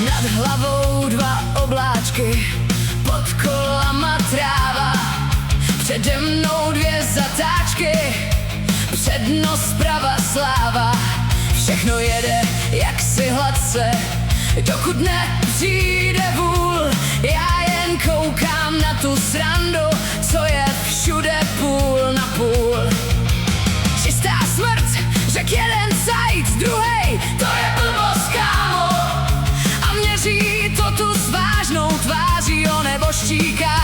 Nad hlavou dva obláčky, pod kolama tráva, přede mnou dvě zatáčky, předno zprava sláva. Všechno jede jaksi hladce, dokud nepřijde vůl. Já jen koukám na tu srandu, co je všude půl na půl. Čistá smrt, řek jeden zajít, druhej, to je blbost, kámo. A měří to tu s vážnou tváří, o neboštíka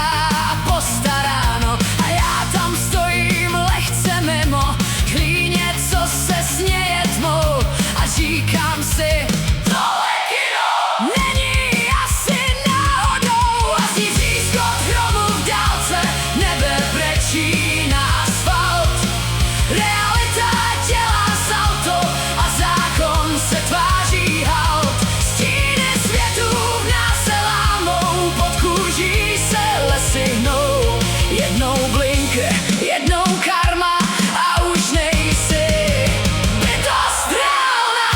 postaráno. A já tam stojím lehce mimo klíně, co se směje tmou, a říkám si, tohle kino není asi náhodou. A zní třískot hromu v dálce, nebe brečí na asfalt. Realita dělá salto a zákon se tváří halt. Stíny světů v nás se lámou, pod kůží se lesy hnou. Jednou blink, jednou karma a už nejsi bytost reálná.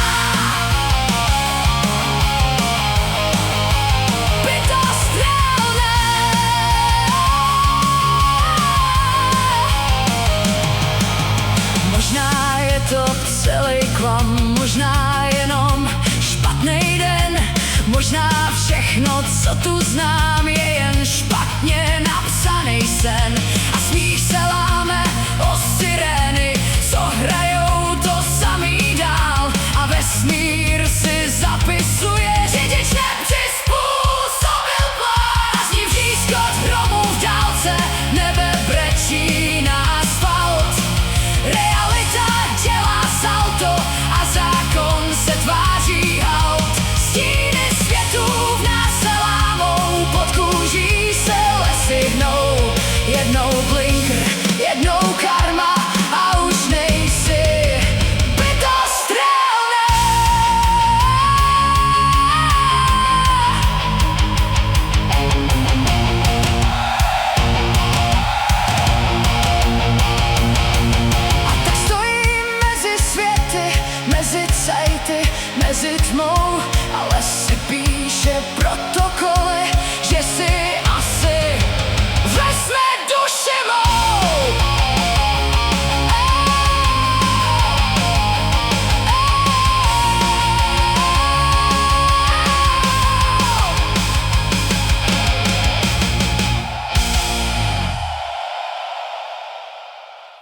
Bytost reálná. Možná je to celý klam, možná jenom špatný den, možná všechno, co tu znám, je jen špatně napsaný sen.